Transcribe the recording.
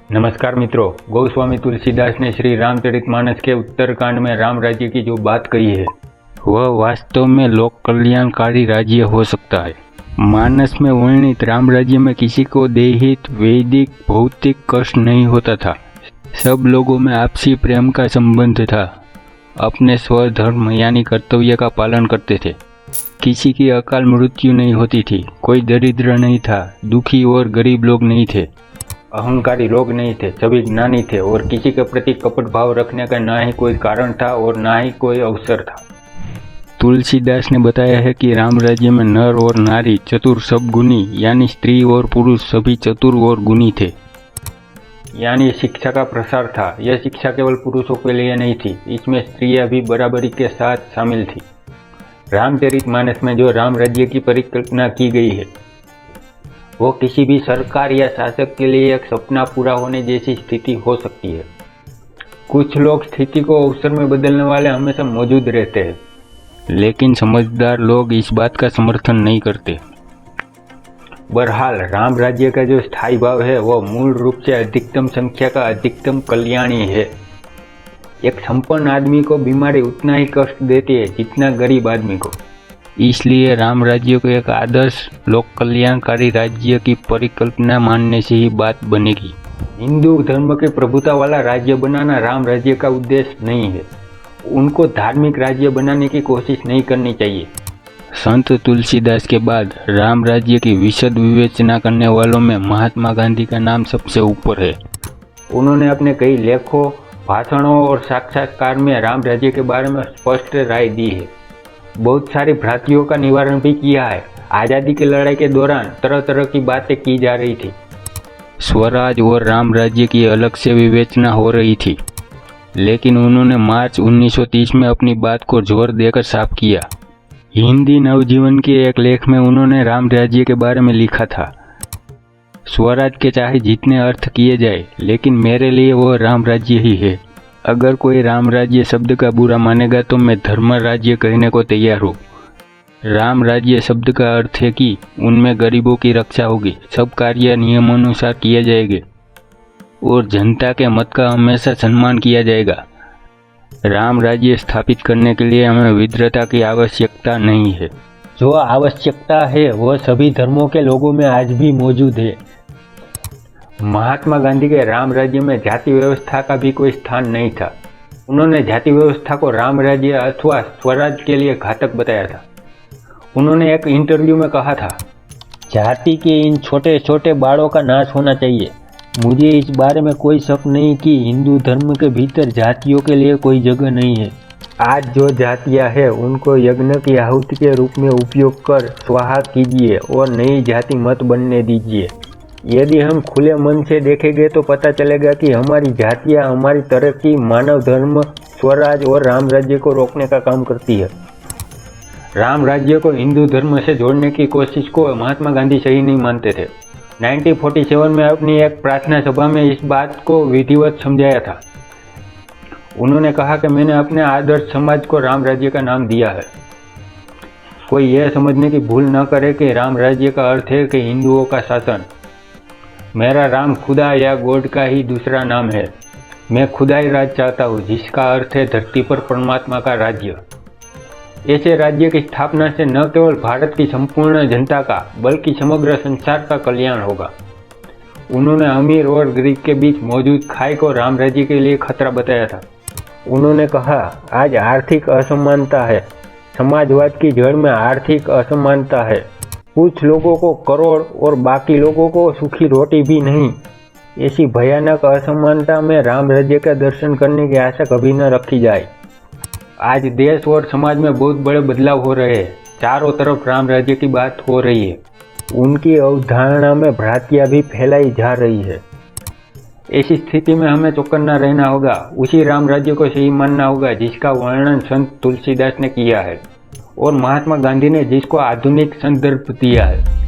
नमस्कार मित्रों, गोस्वामी तुलसीदास ने श्री रामचरितमानस के उत्तरकांड में राम राज्य की जो बात कही है वह वास्तव में लोक कल्याणकारी राज्य हो सकता है। मानस में वर्णित राम राज्य में किसी को दैहिक, वैदिक, भौतिक कष्ट नहीं होता था। सब लोगों में आपसी प्रेम का संबंध था। अपने स्वधर्म यानी कर्तव्य का पालन करते थे। किसी की अकाल मृत्यु नहीं होती थी। कोई दरिद्र नहीं था। दुखी और गरीब लोग नहीं थे। अहंकारी लोग नहीं थे। सभी ज्ञानी थे और किसी के प्रति कपट भाव रखने का ना ही कोई कारण था और ना ही कोई अवसर था। तुलसीदास ने बताया है कि राम राज्य में नर और नारी चतुर सब गुणी यानी स्त्री और पुरुष सभी चतुर और गुणी थे। यानी शिक्षा का प्रसार था। यह शिक्षा केवल पुरुषों के लिए नहीं थी, इसमें स्त्रियां भी बराबरी के साथ शामिल थी। रामचरितमानस में जो राम राज्य की परिकल्पना की गई है वो किसी भी सरकार या शासक के लिए एक सपना पूरा होने जैसी स्थिति हो सकती है। कुछ लोग स्थिति को अवसर में बदलने वाले हमेशा मौजूद रहते हैं, लेकिन समझदार लोग इस बात का समर्थन नहीं करते। बहरहाल राम राज्य का जो स्थायी भाव है वो मूल रूप से अधिकतम संख्या का अधिकतम कल्याण ही है। एक संपन्न आदमी को बीमारी उतना ही कष्ट देती है जितना गरीब आदमी को। इसलिए राम राज्य को एक आदर्श लोक कल्याणकारी राज्य की परिकल्पना मानने से ही बात बनेगी। हिंदू धर्म के प्रभुता वाला राज्य बनाना राम राज्य का उद्देश्य नहीं है। उनको धार्मिक राज्य बनाने की कोशिश नहीं करनी चाहिए। संत तुलसीदास के बाद राम राज्य की विशद विवेचना करने वालों में महात्मा गांधी का नाम सबसे ऊपर है। उन्होंने अपने कई लेखों, भाषणों और साक्षात्कार में राम राज्य के बारे में स्पष्ट राय दी है। बहुत सारी भ्रांतियों का निवारण भी किया है। आज़ादी की लड़ाई के दौरान तरह तरह की बातें की जा रही थी। स्वराज और राम राज्य की अलग से विवेचना हो रही थी, लेकिन उन्होंने मार्च 1930 में अपनी बात को जोर देकर साफ किया। हिंदी नवजीवन के एक लेख में उन्होंने राम राज्य के बारे में लिखा था, स्वराज के चाहे जितने अर्थ किए जाए, लेकिन मेरे लिए वो राम राज्य ही है। अगर कोई राम राज्य शब्द का बुरा मानेगा तो मैं धर्म राज्य कहने को तैयार हूँ। राम राज्य शब्द का अर्थ है कि उनमें गरीबों की रक्षा होगी, सब कार्य नियमानुसार किए जाएंगे और जनता के मत का हमेशा सम्मान किया जाएगा। राम राज्य स्थापित करने के लिए हमें विद्वता की आवश्यकता नहीं है। जो आवश्यकता है वह सभी धर्मों के लोगों में आज भी मौजूद है। महात्मा गांधी के राम राज्य में जाति व्यवस्था का भी कोई स्थान नहीं था। उन्होंने जाति व्यवस्था को राम राज्य अथवा स्वराज के लिए घातक बताया था। उन्होंने एक इंटरव्यू में कहा था, जाति के इन छोटे छोटे बाड़ों का नाश होना चाहिए। मुझे इस बारे में कोई शक नहीं कि हिंदू धर्म के भीतर जातियों के लिए कोई जगह नहीं है। आज जो जातियां हैं उनको यज्ञ की आहुति के रूप में उपयोग कर स्वाहा कीजिए और नई जाति मत बनने दीजिए। यदि हम खुले मन से देखेंगे तो पता चलेगा कि हमारी जातियां हमारी तरक्की, मानव धर्म, स्वराज और राम राज्य को रोकने का काम करती है। राम राज्य को हिंदू धर्म से जोड़ने की कोशिश को महात्मा गांधी सही नहीं मानते थे। 1947 में अपनी एक प्रार्थना सभा में इस बात को विधिवत समझाया था। उन्होंने कहा कि मैंने अपने आदर्श समाज को राम राज्य का नाम दिया है। कोई यह समझने की भूल न करे कि राम राज्य का अर्थ है कि हिंदुओं का शासन। मेरा राम खुदा या गॉड का ही दूसरा नाम है। मैं खुदाई राज चाहता हूँ, जिसका अर्थ है धरती पर परमात्मा का राज्य। ऐसे राज्य की स्थापना से न केवल भारत की संपूर्ण जनता का बल्कि समग्र संसार का कल्याण होगा। उन्होंने अमीर और गरीब के बीच मौजूद खाई को राम राज्य के लिए खतरा बताया था। उन्होंने कहा, आज आर्थिक असमानता है। समाजवाद की जड़ में आर्थिक असमानता है। कुछ लोगों को करोड़ और बाकी लोगों को सूखी रोटी भी नहीं। ऐसी भयानक असमानता में राम राज्य का दर्शन करने की आशा कभी न रखी जाए। आज देश और समाज में बहुत बड़े बदलाव हो रहे हैं। चारों तरफ राम राज्य की बात हो रही है। उनकी अवधारणा में भ्रांतियां भी फैलाई जा रही है। ऐसी स्थिति में हमें चौकन्ना रहना होगा। उसी राम राज्य को सही मानना होगा जिसका वर्णन संत तुलसीदास ने किया है और महात्मा गांधी ने जिसको आधुनिक संदर्भ दिया है।